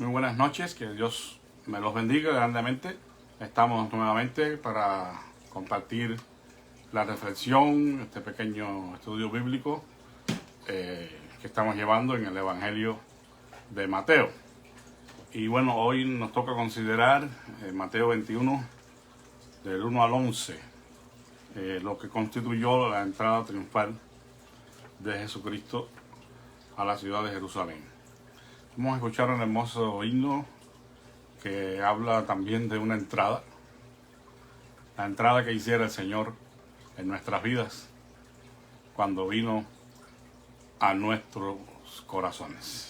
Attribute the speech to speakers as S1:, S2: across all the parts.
S1: Muy buenas noches, que Dios me los bendiga grandemente. Estamos nuevamente para compartir la reflexión, este pequeño estudio bíblico que estamos llevando en el Evangelio de Mateo. Y bueno, hoy nos toca considerar Mateo 21, del 1 al 11, lo que constituyó la entrada triunfal de Jesucristo a la ciudad de Jerusalén. Vamos a escuchar un hermoso himno que habla también de una entrada, la entrada que hiciera el Señor en nuestras vidas cuando vino a nuestros corazones.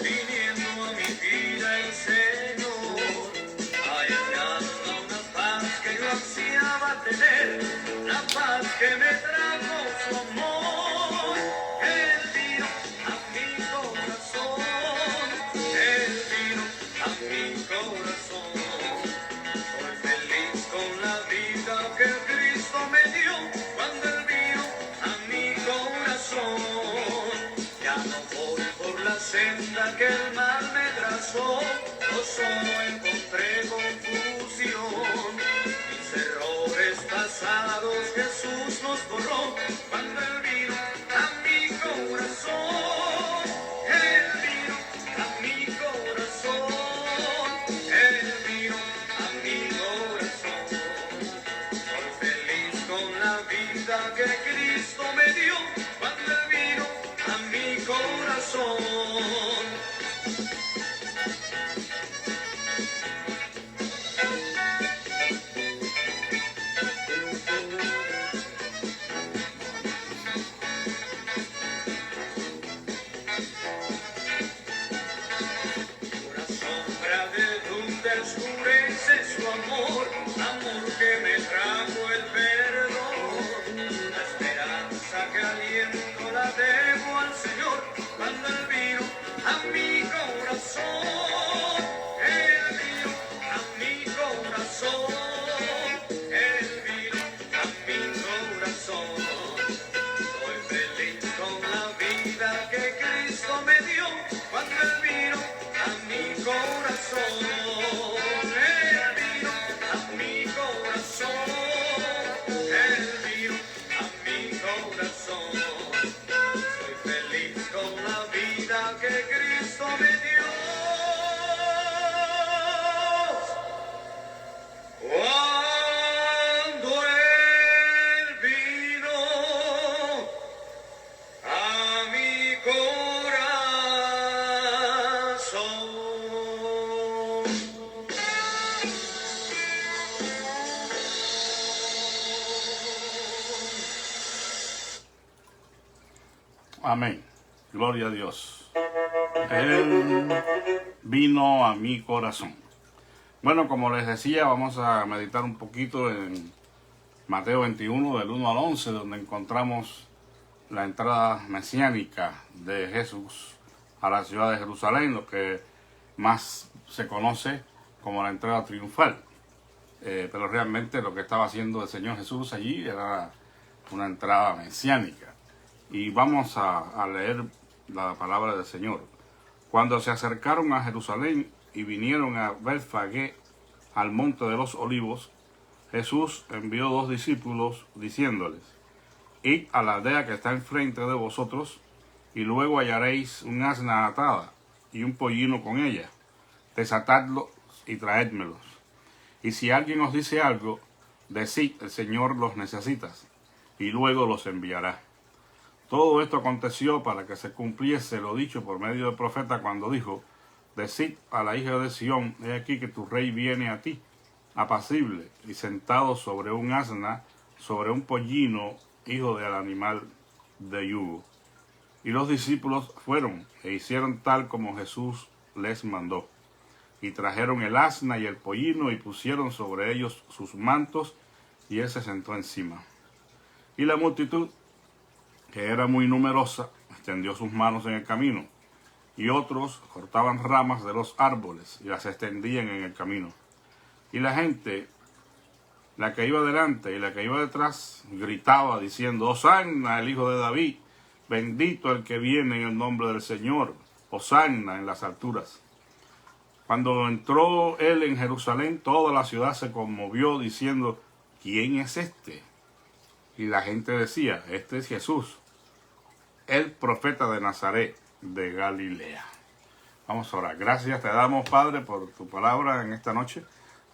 S2: Viniendo a mi vida el Señor, hallando una paz que yo ansiaba tener, la paz que me trajo su amor. Él vino a mi corazón, Él vino a mi corazón. Soy feliz con la vida que Cristo me dio cuando Él vino a mi corazón. Ya no voy por la senda que el mal me trazó, yo solo encontré confusión. Mis errores pasados Jesús los borró cuando Él vino a mi corazón. Él vino a mi corazón, Él vino a mi corazón. Soy feliz con la vida que Cristo me dio cuando Él vino a mi corazón. Una sombra de luz descubrece su amor, amor que me trajo el perdón. La esperanza que aliento la debo al Señor cuando Él vino a mi corazón. Él vino a mi corazón, Él vino a mi corazón. Soy feliz con la vida que Cristo me dio cuando Él vino a mi corazón. Él vino a mi corazón, Él vino a mi corazón. Soy feliz con la vida que Cristo me dio cuando Él vino a mi corazón.
S1: Amén. Gloria a Dios. Él vino a mi corazón. Bueno, como les decía, vamos a meditar un poquito en Mateo 21, del 1 al 11, donde encontramos la entrada mesiánica de Jesús a la ciudad de Jerusalén, lo que más se conoce como la entrada triunfal. Pero realmente lo que estaba haciendo el Señor Jesús allí era una entrada mesiánica. Y vamos a leer la palabra del Señor. Cuando se acercaron a Jerusalén y vinieron a Betfagé, al monte de los olivos, Jesús envió 2 discípulos diciéndoles: Id a la aldea que está enfrente de vosotros, y luego hallaréis un asna atada y un pollino con ella. Desatadlos y traédmelos. Y si alguien os dice algo, decid: el Señor los necesita, y luego los enviará. Todo esto aconteció para que se cumpliese lo dicho por medio del profeta cuando dijo: Decid a la hija de Sión: he aquí que tu rey viene a ti, apacible y sentado sobre un asna, sobre un pollino, hijo del animal de yugo. Y los discípulos fueron e hicieron tal como Jesús les mandó. Y trajeron el asna y el pollino y pusieron sobre ellos sus mantos, y él se sentó encima. Y la multitud, que era muy numerosa, extendió sus manos en el camino, y otros cortaban ramas de los árboles y las extendían en el camino. Y la gente, la que iba delante y la que iba detrás, gritaba diciendo: Hosanna, el Hijo de David, bendito el que viene en el nombre del Señor, Hosanna en las alturas. Cuando entró él en Jerusalén, toda la ciudad se conmovió diciendo: ¿quién es este? Y la gente decía: este es Jesús, el profeta de Nazaret de Galilea. Vamos a orar. Gracias te damos, Padre, por tu palabra en esta noche.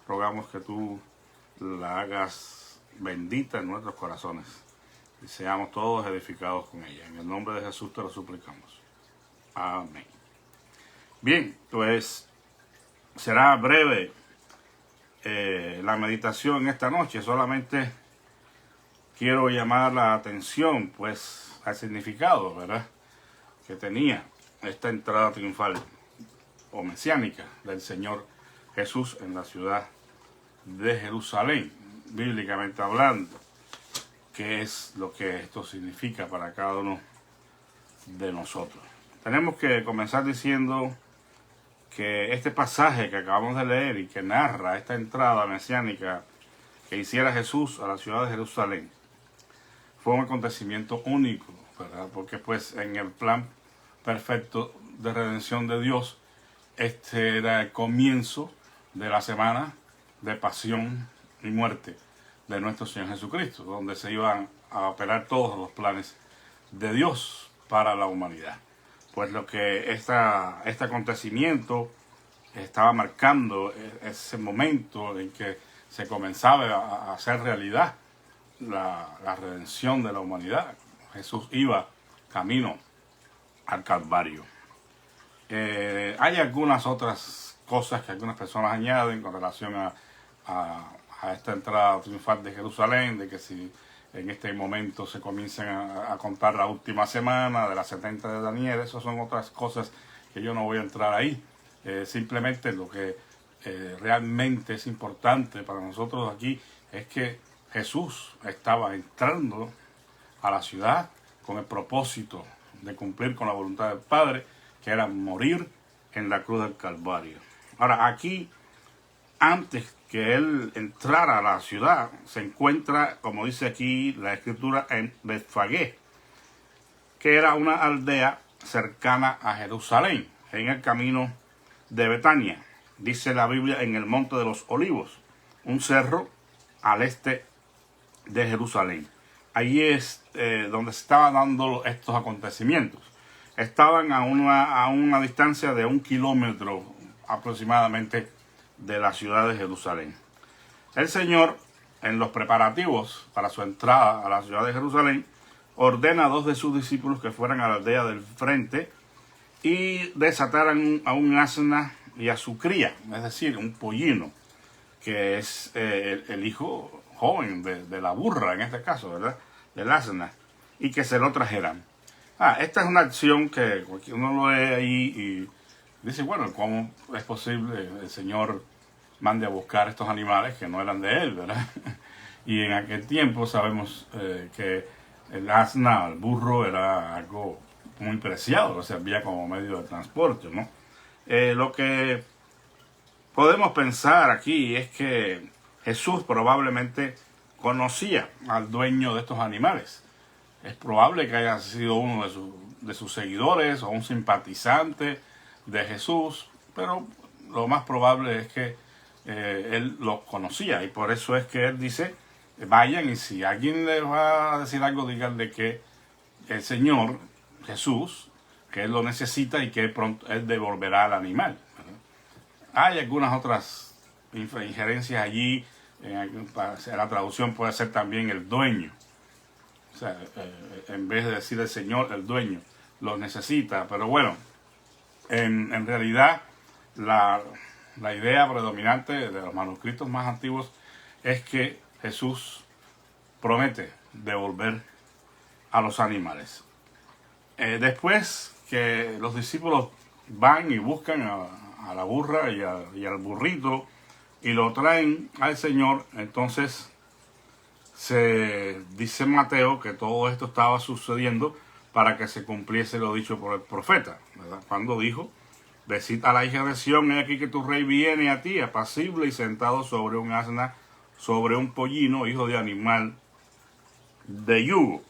S1: Rogamos que tú la hagas bendita en nuestros corazones y seamos todos edificados con ella. En el nombre de Jesús te lo suplicamos. Amén. Bien, pues será breve la meditación esta noche. Solamente quiero llamar la atención pues al significado, ¿verdad?, que tenía esta entrada triunfal o mesiánica del Señor Jesús en la ciudad de Jerusalén, bíblicamente hablando. ¿Qué es lo que esto significa para cada uno de nosotros? Tenemos que comenzar diciendo que este pasaje que acabamos de leer y que narra esta entrada mesiánica que hiciera Jesús a la ciudad de Jerusalén fue un acontecimiento único, ¿verdad? Porque pues en el plan perfecto de redención de Dios, este era el comienzo de la semana de pasión y muerte de nuestro Señor Jesucristo, donde se iban a operar todos los planes de Dios para la humanidad. Pues lo que este acontecimiento estaba marcando ese momento en que se comenzaba a hacer realidad la redención de la humanidad. Jesús iba camino al Calvario. Hay algunas otras cosas que algunas personas añaden con relación a esta entrada triunfal de Jerusalén, de que si en este momento se comienzan a contar la última semana de las 70 de Daniel. Esas son otras cosas que yo no voy a entrar ahí. Simplemente lo que realmente es importante para nosotros aquí es que Jesús estaba entrando a la ciudad con el propósito de cumplir con la voluntad del Padre, que era morir en la cruz del Calvario. Ahora, aquí, antes que él entrara a la ciudad, se encuentra, como dice aquí la escritura, en Betfagé, que era una aldea cercana a Jerusalén, en el camino de Betania. Dice la Biblia, en el Monte de los Olivos, un cerro al este de Jerusalén. Allí es donde se estaban dando estos acontecimientos. Estaban a una distancia de 1 kilómetro aproximadamente de la ciudad de Jerusalén. El Señor, en los preparativos para su entrada a la ciudad de Jerusalén, ordena a 2 de sus discípulos que fueran a la aldea del frente y desataran a un asna y a su cría, es decir, un pollino, que es el hijo joven de la burra, en este caso, ¿verdad?, del asna, y que se lo trajeran. Esta es una acción que uno lo ve ahí y dice, bueno, ¿cómo es posible el Señor mande a buscar estos animales que no eran de él, ¿verdad? Y en aquel tiempo sabemos que el asna, el burro, era algo muy preciado, lo servía como medio de transporte, ¿no? Lo que podemos pensar aquí es que Jesús probablemente conocía al dueño de estos animales. Es probable que haya sido uno de sus seguidores o un simpatizante de Jesús, pero lo más probable es que él los conocía, y por eso es que él dice, vayan, y si alguien les va a decir algo, díganle que el Señor Jesús, que él lo necesita y que pronto él devolverá al animal, ¿verdad? Hay algunas otras injerencias allí. La traducción puede ser también el dueño. O sea, en vez de decir el Señor, el dueño lo necesita. Pero bueno, en realidad la idea predominante de los manuscritos más antiguos es que Jesús promete devolver a los animales. Después que los discípulos van y buscan a la burra y al burrito y lo traen al Señor, entonces se dice Mateo que todo esto estaba sucediendo para que se cumpliese lo dicho por el profeta, ¿verdad? Cuando dijo: decid a la hija de Sión, he aquí que tu rey viene a ti, apacible y sentado sobre un asna, sobre un pollino, hijo de animal de yugo.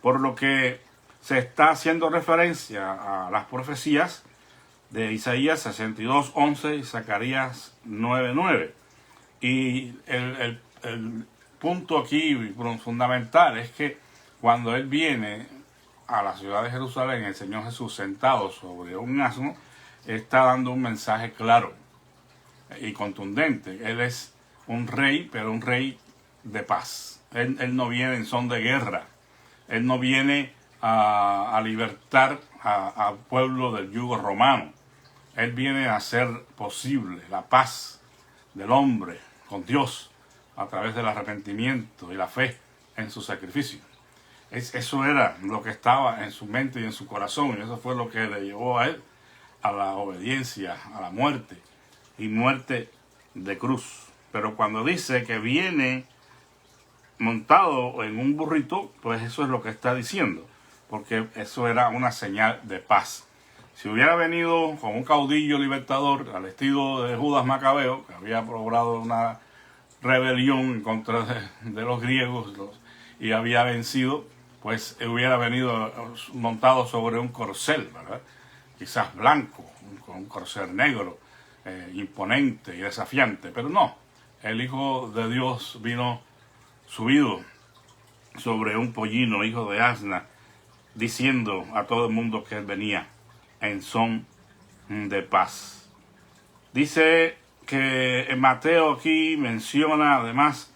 S1: Por lo que se está haciendo referencia a las profecías de Isaías 62:11 y Zacarías 9:9. Y el punto aquí fundamental es que cuando Él viene a la ciudad de Jerusalén, el Señor Jesús sentado sobre un asno, está dando un mensaje claro y contundente. Él es un rey, pero un rey de paz. Él no viene en son de guerra. Él no viene a libertar al pueblo del yugo romano. Él viene a hacer posible la paz del hombre con Dios a través del arrepentimiento y la fe en su sacrificio. Eso era lo que estaba en su mente y en su corazón, y eso fue lo que le llevó a él a la obediencia, a la muerte, y muerte de cruz. Pero cuando dice que viene montado en un burrito, pues eso es lo que está diciendo, porque eso era una señal de paz. Si hubiera venido con un caudillo libertador al estilo de Judas Macabeo, que había logrado una rebelión en contra de los griegos y había vencido, pues hubiera venido montado sobre un corcel, ¿verdad? Quizás blanco, un corcel negro, imponente y desafiante, pero no, el Hijo de Dios vino subido sobre un pollino, hijo de asna, diciendo a todo el mundo que él venía en son de paz. Dice que en Mateo aquí menciona además,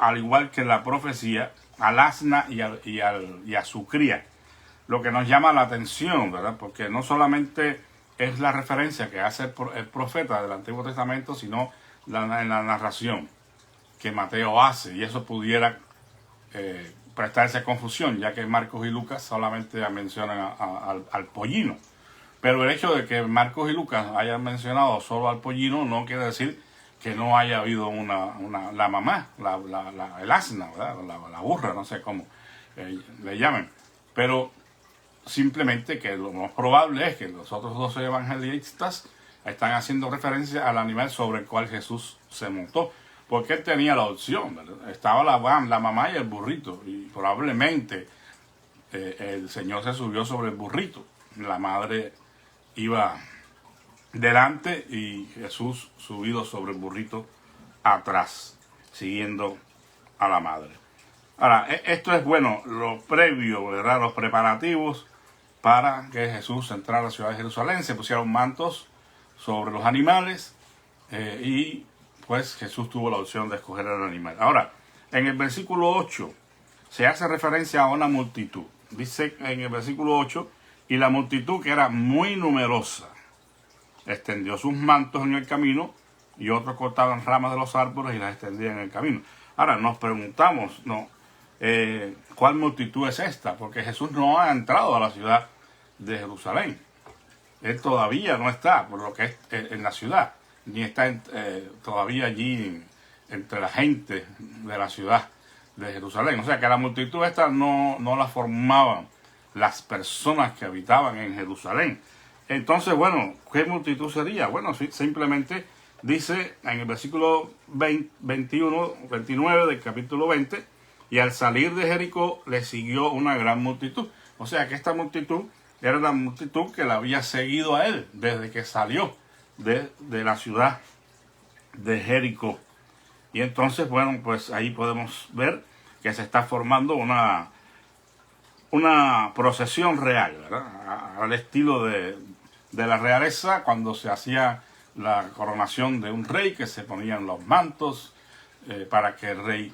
S1: al igual que la profecía, al asna y a su cría. Lo que nos llama la atención, ¿verdad? Porque no solamente es la referencia que hace el profeta del Antiguo Testamento, sino en la narración que Mateo hace, y eso pudiera prestarse a confusión, ya que Marcos y Lucas solamente mencionan al pollino. Pero el hecho de que Marcos y Lucas hayan mencionado solo al pollino no quiere decir que no haya habido la mamá, el asna, ¿verdad? La burra, no sé cómo le llamen. Pero simplemente que lo más probable es que los otros 12 evangelistas están haciendo referencia al animal sobre el cual Jesús se montó. Porque él tenía la opción, ¿verdad? Estaba la mamá y el burrito, y probablemente el Señor se subió sobre el burrito. La madre iba delante y Jesús subido sobre el burrito atrás, siguiendo a la madre. Ahora, esto es bueno, lo previo, ¿verdad? Los preparativos para que Jesús entrara a la ciudad de Jerusalén. Se pusieron mantos sobre los animales y pues Jesús tuvo la opción de escoger el animal. Ahora, en el versículo 8 se hace referencia a una multitud. Dice en el versículo 8, y la multitud, que era muy numerosa, extendió sus mantos en el camino, y otros cortaban ramas de los árboles y las extendían en el camino. Ahora nos preguntamos, ¿cuál multitud es esta? Porque Jesús no ha entrado a la ciudad de Jerusalén. Él todavía no está, por lo que es en la ciudad, ni está todavía allí entre la gente de la ciudad de Jerusalén. O sea que la multitud esta no la formaban las personas que habitaban en Jerusalén. Entonces, bueno, ¿qué multitud sería? Bueno, simplemente dice en el versículo 29 del capítulo 20, y al salir de Jericó le siguió una gran multitud. O sea que esta multitud era la multitud que la había seguido a él desde que salió de la ciudad de Jericó. Y entonces, bueno, pues ahí podemos ver que se está formando una procesión real, ¿verdad? Al estilo de la realeza, cuando se hacía la coronación de un rey, que se ponían los mantos para que el rey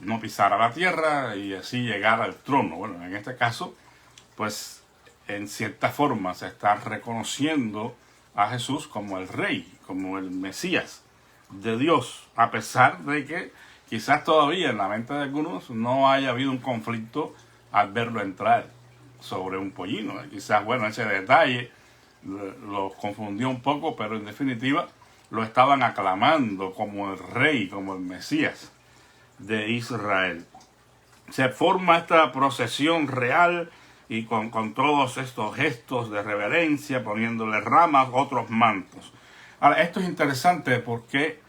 S1: no pisara la tierra y así llegara al trono. Bueno, en este caso, pues en cierta forma se está reconociendo a Jesús como el rey, como el Mesías de Dios, a pesar de que quizás todavía en la mente de algunos no haya habido un conflicto al verlo entrar sobre un pollino. Quizás, bueno, ese detalle lo confundió un poco, pero en definitiva lo estaban aclamando como el rey, como el Mesías. de Israel. Se forma esta procesión real y con todos estos gestos de reverencia, poniéndole ramas, otros mantos. Ahora, esto es interesante porque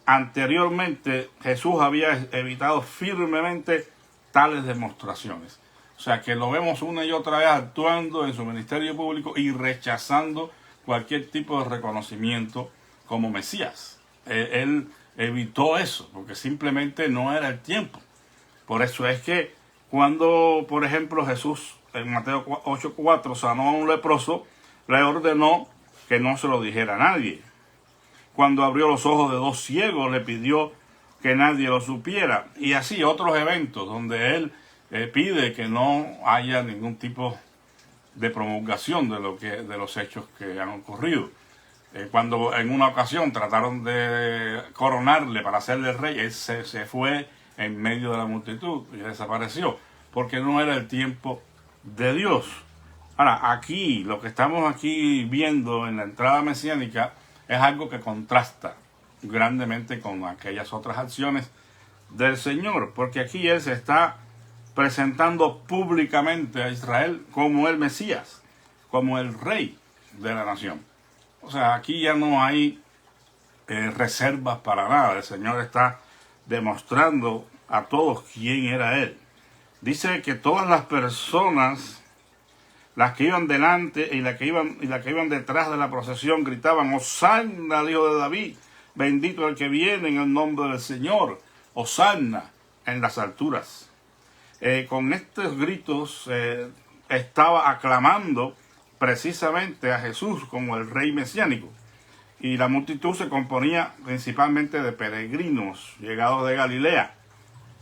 S1: anteriormente Jesús había evitado firmemente tales demostraciones. O sea, que lo vemos una y otra vez actuando en su ministerio público y rechazando cualquier tipo de reconocimiento como Mesías. Él evitó eso, porque simplemente no era el tiempo. Por eso es que cuando, por ejemplo, Jesús en Mateo 8:4 sanó a un leproso, le ordenó que no se lo dijera a nadie. Cuando abrió los ojos de 2 ciegos, le pidió que nadie lo supiera. Y así otros eventos donde él pide que no haya ningún tipo de promulgación de los hechos que han ocurrido. Cuando en una ocasión trataron de coronarle para hacerle rey, él se fue en medio de la multitud y desapareció, porque no era el tiempo de Dios. Ahora, aquí, lo que estamos aquí viendo en la entrada mesiánica es algo que contrasta grandemente con aquellas otras acciones del Señor, porque aquí Él se está presentando públicamente a Israel como el Mesías, como el Rey de la nación. O sea, aquí ya no hay reservas para nada. El Señor está demostrando a todos quién era Él. Dice que todas las personas, las que iban delante y las que iban detrás de la procesión, gritaban: Hosanna al Hijo de David, bendito el que viene en el nombre del Señor, Hosanna en las alturas. Con estos gritos estaba aclamando precisamente a Jesús como el rey mesiánico. Y la multitud se componía principalmente de peregrinos llegados de Galilea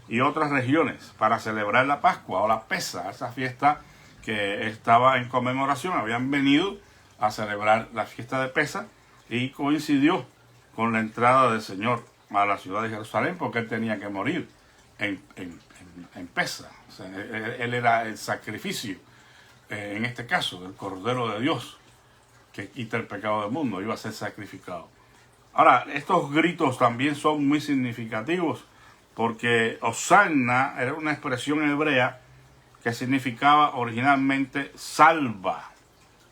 S1: y otras regiones para celebrar la Pascua o la Pesa, esa fiesta que estaba en conmemoración. Habían venido a celebrar la fiesta de Pesa y coincidió con la entrada del Señor a la ciudad de Jerusalén, porque Él tenía que morir en Pesa. O sea, él era el sacrificio, en este caso, del Cordero de Dios, que quita el pecado del mundo, iba a ser sacrificado. Ahora, estos gritos también son muy significativos, porque Hosanna era una expresión hebrea que significaba originalmente salva,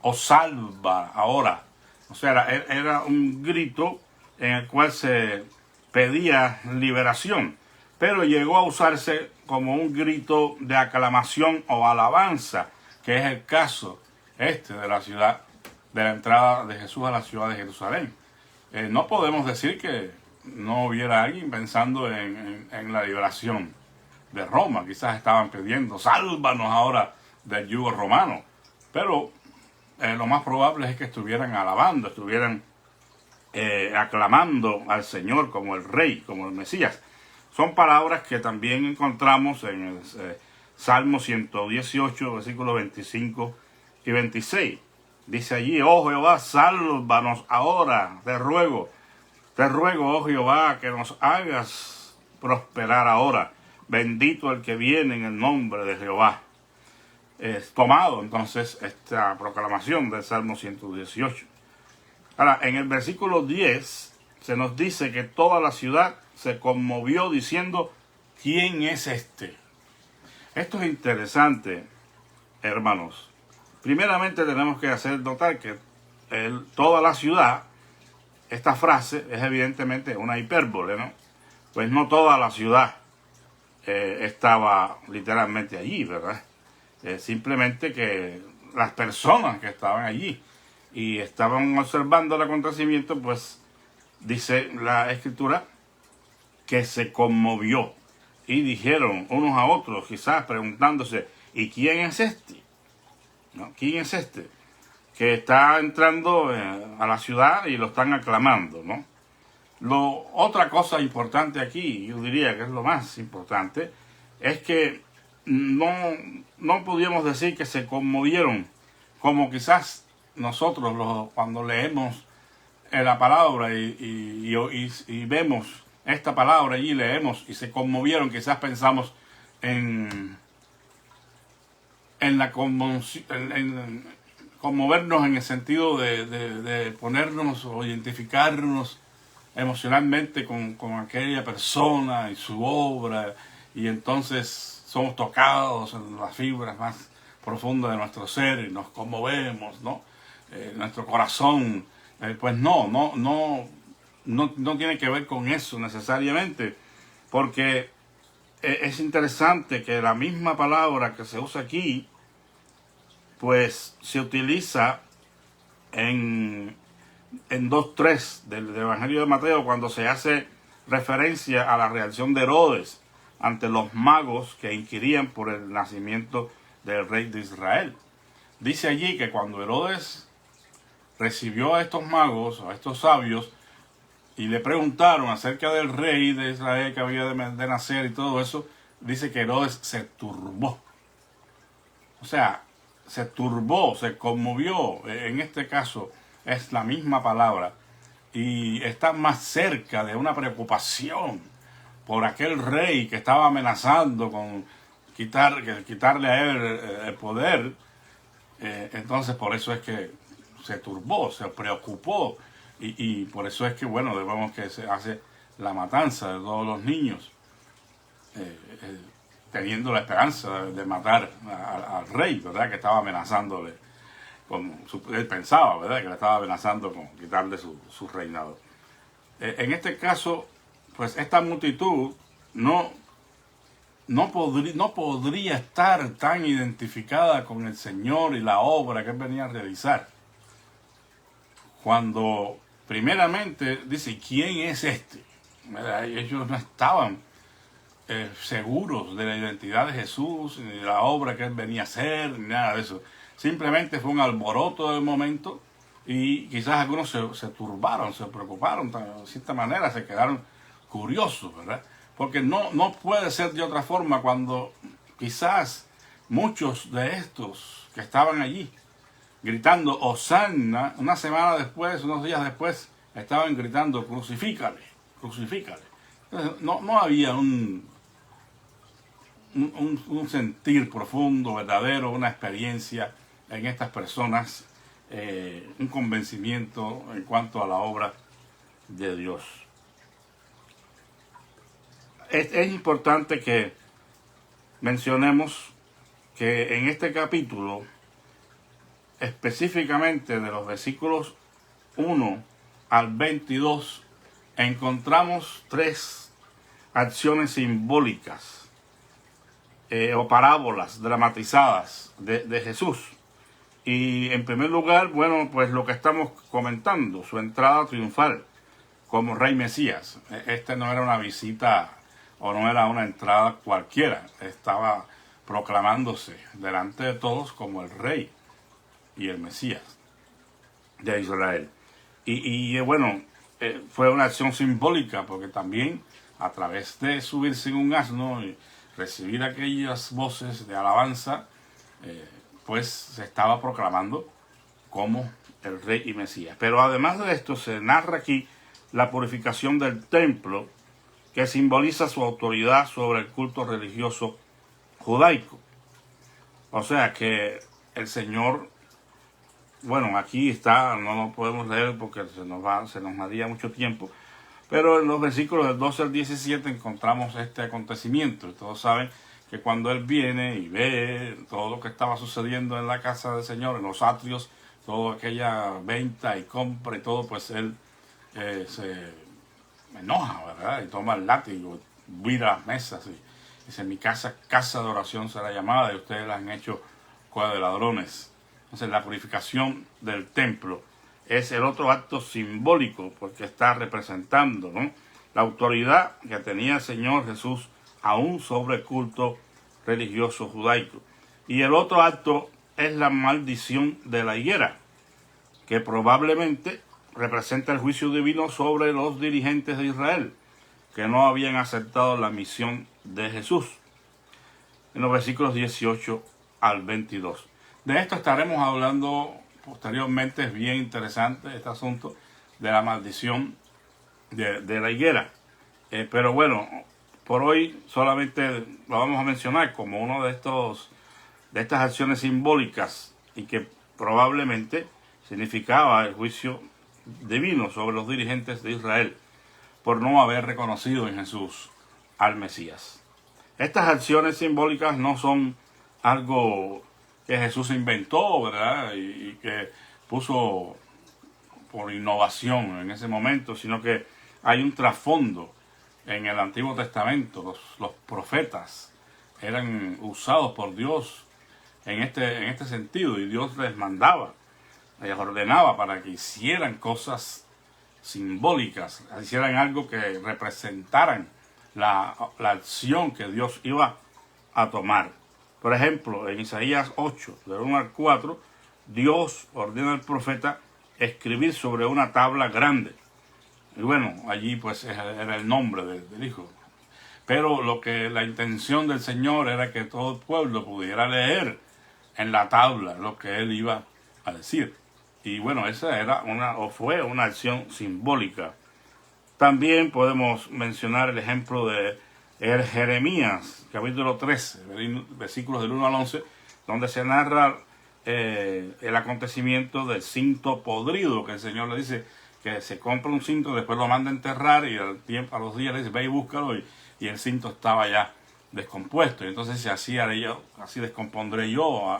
S1: o salva ahora. O sea, era un grito en el cual se pedía liberación, pero llegó a usarse como un grito de aclamación o alabanza, que es el caso de la ciudad, de la entrada de Jesús a la ciudad de Jerusalén. No podemos decir que no hubiera alguien pensando en la liberación de Roma. Quizás estaban pidiendo: sálvanos ahora del yugo romano. Pero lo más probable es que estuvieran alabando, estuvieran aclamando al Señor como el Rey, como el Mesías. Son palabras que también encontramos en el Salmo 118, versículos 25 y 26. Dice allí: oh Jehová, sálvanos ahora, te ruego, oh Jehová, que nos hagas prosperar ahora. Bendito el que viene en el nombre de Jehová. Tomado entonces esta proclamación del Salmo 118. Ahora, en el versículo 10 se nos dice que toda la ciudad se conmovió diciendo: ¿quién es este? Esto es interesante, hermanos. Primeramente tenemos que hacer notar que toda la ciudad, esta frase es evidentemente una hipérbole, ¿no? Pues no toda la ciudad estaba literalmente allí, ¿verdad? Simplemente que las personas que estaban allí y estaban observando el acontecimiento, pues dice la Escritura que se conmovió y dijeron unos a otros, quizás preguntándose: ¿y quién es este? ¿No? ¿Quién es este que está entrando a la ciudad y lo están aclamando, ¿no? Otra cosa importante aquí, yo diría que es lo más importante, es que no podíamos decir que se conmovieron como quizás nosotros cuando leemos la palabra y vemos esta palabra allí, leemos y se conmovieron, quizás pensamos en la conmoción, en conmovernos en el sentido de ponernos o identificarnos emocionalmente con aquella persona y su obra, y entonces somos tocados en las fibras más profundas de nuestro ser y nos conmovemos, ¿no? Nuestro corazón, pues no tiene que ver con eso necesariamente, porque es interesante que la misma palabra que se usa aquí, pues se utiliza en 2:3 del Evangelio de Mateo, cuando se hace referencia a la reacción de Herodes ante los magos que inquirían por el nacimiento del rey de Israel. Dice allí que cuando Herodes recibió a estos magos, a estos sabios, y le preguntaron acerca del rey de Israel que había de nacer y todo eso, dice que Herodes se turbó. O sea, se turbó, se conmovió. En este caso es la misma palabra y está más cerca de una preocupación por aquel rey que estaba amenazando con quitarle a él el poder. Entonces por eso es que se turbó, se preocupó, y por eso es que, bueno, vemos que se hace la matanza de todos los niños, teniendo la esperanza de matar al rey, ¿verdad? Que estaba amenazándole, él pensaba, ¿verdad? Que le estaba amenazando con quitarle su reinado. En este caso, pues esta multitud no podría estar tan identificada con el Señor y la obra que él venía a realizar, cuando primeramente dice, ¿quién es este? ¿Verdad? Ellos no estaban seguros de la identidad de Jesús, ni de la obra que él venía a hacer, ni nada de eso. Simplemente fue un alboroto del momento, y quizás algunos se turbaron, se preocuparon, de cierta manera se quedaron curiosos, ¿verdad? Porque no puede ser de otra forma cuando quizás muchos de estos que estaban allí gritando Hosanna, una semana después, unos días después, estaban gritando crucifícale, crucifícale. Entonces, no había un sentir profundo, verdadero, una experiencia en estas personas, un convencimiento en cuanto a la obra de Dios. Es importante que mencionemos que en este capítulo, específicamente de los versículos 1 al 22, encontramos 3 acciones simbólicas o parábolas dramatizadas de Jesús. Y en primer lugar, bueno, pues lo que estamos comentando, su entrada triunfal como Rey Mesías. Este no era una visita o no era una entrada cualquiera, estaba proclamándose delante de todos como el Rey y el Mesías de Israel. Y bueno, fue una acción simbólica, porque también a través de subirse en un asno y recibir aquellas voces de alabanza, pues se estaba proclamando como el Rey y Mesías. Pero además de esto, se narra aquí la purificación del templo, que simboliza su autoridad sobre el culto religioso judaico. O sea que el Señor, bueno, aquí está, no lo podemos leer porque se nos daría mucho tiempo, pero en los versículos del 12 al 17 encontramos este acontecimiento. Y todos saben que cuando Él viene y ve todo lo que estaba sucediendo en la casa del Señor, en los atrios, toda aquella venta y compra y todo, pues Él se enoja, ¿verdad? Y toma el látigo, vira las mesas y dice, mi casa de oración será llamada, y ustedes la han hecho cueva de ladrones. Entonces la purificación del templo es el otro acto simbólico, porque está representando, ¿no?, la autoridad que tenía el Señor Jesús aún sobre el culto religioso judaico. Y el otro acto es la maldición de la higuera, que probablemente representa el juicio divino sobre los dirigentes de Israel, que no habían aceptado la misión de Jesús, en los versículos 18 al 22. De esto estaremos hablando posteriormente. Es bien interesante este asunto de la maldición de la higuera. Pero bueno, por hoy solamente lo vamos a mencionar como uno de estas acciones simbólicas, y que probablemente significaba el juicio divino sobre los dirigentes de Israel. por no haber reconocido en Jesús al Mesías. Estas acciones simbólicas no son algo que Jesús inventó, ¿verdad? Y que puso por innovación en ese momento, sino que hay un trasfondo en el Antiguo Testamento. Los profetas eran usados por Dios en este sentido, y Dios les mandaba, les ordenaba para que hicieran cosas simbólicas, hicieran algo que representaran la acción que Dios iba a tomar. Por ejemplo, en Isaías 8, del 1 al 4, Dios ordena al profeta escribir sobre una tabla grande. Y bueno, allí pues era el nombre del Hijo. Pero la intención del Señor era que todo el pueblo pudiera leer en la tabla lo que Él iba a decir. Y bueno, esa era fue una acción simbólica. También podemos mencionar el ejemplo de Jeremías, capítulo 13, versículos del 1 al 11, donde se narra el acontecimiento del cinto podrido, que el Señor le dice que se compra un cinto, después lo manda a enterrar, y a los días le dice, ve y búscalo, y el cinto estaba ya descompuesto. Y entonces así descompondré yo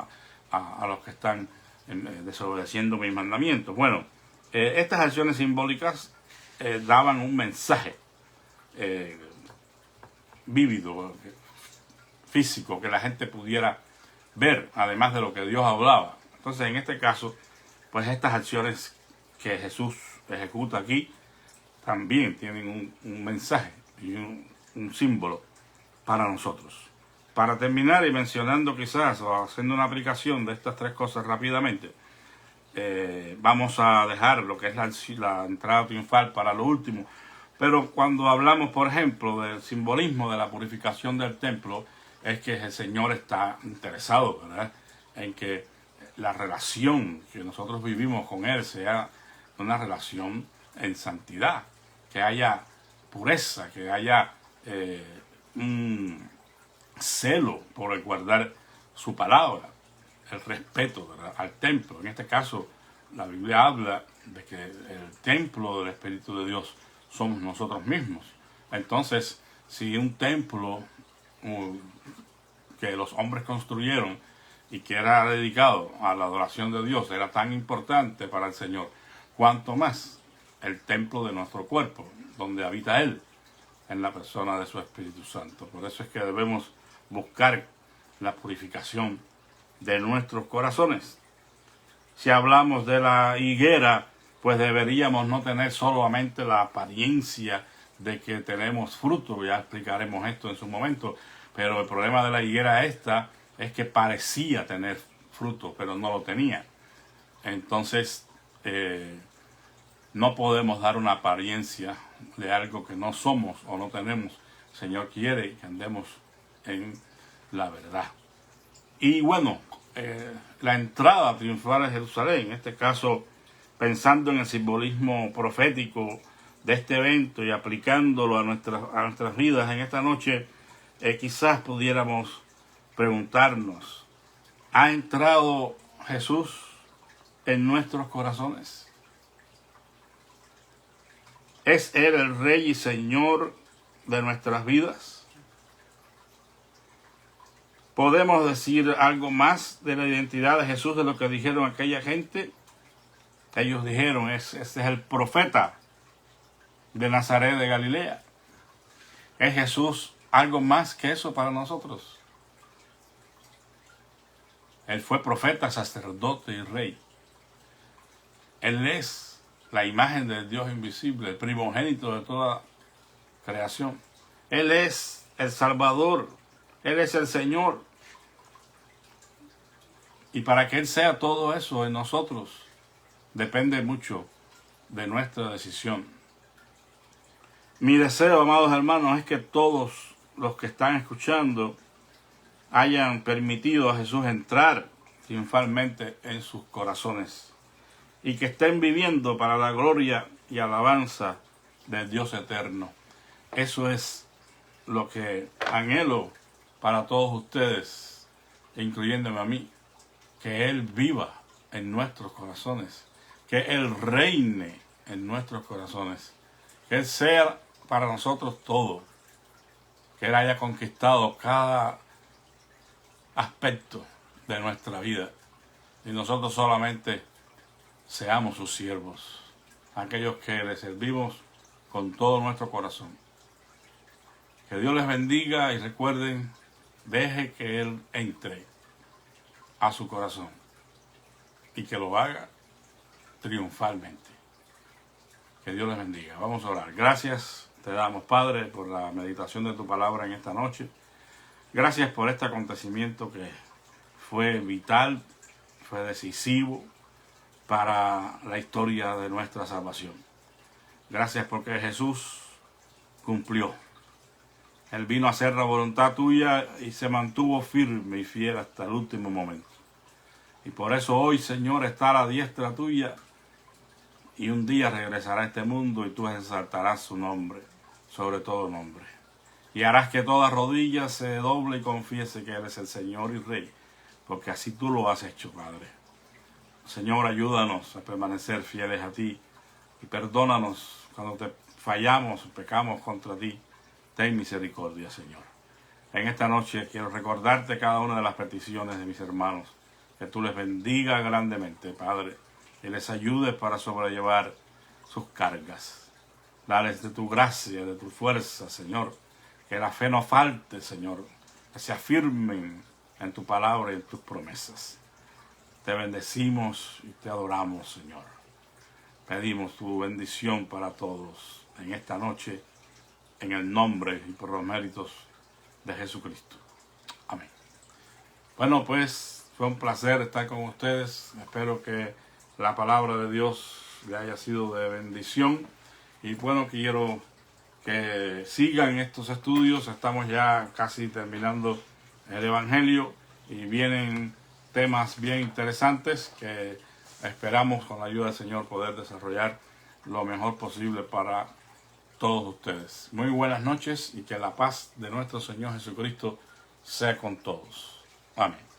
S1: a los que están desobedeciendo mis mandamientos. Bueno, estas acciones simbólicas daban un mensaje vívido, físico, que la gente pudiera ver, además de lo que Dios hablaba. Entonces, en este caso, pues estas acciones que Jesús ejecuta aquí también tienen un mensaje y un símbolo para nosotros. Para terminar, y mencionando quizás o haciendo una aplicación de estas tres cosas rápidamente, vamos a dejar lo que es la entrada triunfal para lo último. Pero cuando hablamos, por ejemplo, del simbolismo de la purificación del templo, es que el Señor está interesado, ¿verdad?, en que la relación que nosotros vivimos con Él sea una relación en santidad, que haya pureza, que haya un celo por el guardar su palabra, el respeto, ¿verdad?, al templo. En este caso, la Biblia habla de que el templo del Espíritu de Dios somos nosotros mismos. Entonces, si un templo que los hombres construyeron y que era dedicado a la adoración de Dios era tan importante para el Señor, cuanto más el templo de nuestro cuerpo, donde habita Él, en la persona de su Espíritu Santo. Por eso es que debemos buscar la purificación de nuestros corazones. Si hablamos de la higuera, pues deberíamos no tener solamente la apariencia de que tenemos fruto, ya explicaremos esto en su momento, pero el problema de la higuera esta es que parecía tener fruto, pero no lo tenía. Entonces, no podemos dar una apariencia de algo que no somos o no tenemos. El Señor quiere que andemos en la verdad. Y bueno, la entrada triunfal a Jerusalén, en este caso pensando en el simbolismo profético de este evento y aplicándolo a nuestras vidas en esta noche, quizás pudiéramos preguntarnos, ¿ha entrado Jesús en nuestros corazones? ¿Es Él el Rey y Señor de nuestras vidas? ¿Podemos decir algo más de la identidad de Jesús de lo que dijeron aquella gente? Ellos dijeron, este es el profeta de Nazaret de Galilea. ¿Es Jesús algo más que eso para nosotros? Él fue profeta, sacerdote y rey. Él es la imagen del Dios invisible, el primogénito de toda creación. Él es el Salvador. Él es el Señor. Y para que Él sea todo eso en nosotros, depende mucho de nuestra decisión. Mi deseo, amados hermanos, es que todos los que están escuchando hayan permitido a Jesús entrar triunfalmente en sus corazones y que estén viviendo para la gloria y alabanza del Dios eterno. Eso es lo que anhelo para todos ustedes, incluyéndome a mí, que Él viva en nuestros corazones, que Él reine en nuestros corazones, que Él sea para nosotros todo, que Él haya conquistado cada aspecto de nuestra vida y nosotros solamente seamos sus siervos, aquellos que le servimos con todo nuestro corazón. Que Dios les bendiga y recuerden, deje que Él entre a su corazón y que lo haga triunfalmente. Que Dios les bendiga. Vamos a orar. Gracias te damos, Padre, por la meditación de tu palabra en esta noche. Gracias por este acontecimiento que fue vital, fue decisivo para la historia de nuestra salvación. Gracias porque Jesús cumplió. Él vino a hacer la voluntad tuya y se mantuvo firme y fiel hasta el último momento. Y por eso hoy, Señor, está a la diestra tuya y un día regresará a este mundo y tú exaltarás su nombre sobre todo nombre. Y harás que toda rodilla se doble y confiese que Él es el Señor y Rey, porque así tú lo has hecho, Padre. Señor, ayúdanos a permanecer fieles a ti y perdónanos cuando te fallamos, pecamos contra ti. Ten misericordia, Señor. En esta noche quiero recordarte cada una de las peticiones de mis hermanos, que tú les bendiga grandemente, Padre, y les ayudes para sobrellevar sus cargas. Dales de tu gracia, de tu fuerza, Señor, que la fe no falte, Señor, que se afirmen en tu palabra y en tus promesas. Te bendecimos y te adoramos, Señor. Pedimos tu bendición para todos en esta noche, en el nombre y por los méritos de Jesucristo. Amén. Bueno, pues fue un placer estar con ustedes. Espero que la palabra de Dios le haya sido de bendición. Y bueno, quiero que sigan estos estudios. Estamos ya casi terminando el Evangelio y vienen temas bien interesantes que esperamos con la ayuda del Señor poder desarrollar lo mejor posible para todos ustedes. Muy buenas noches y que la paz de nuestro Señor Jesucristo sea con todos. Amén.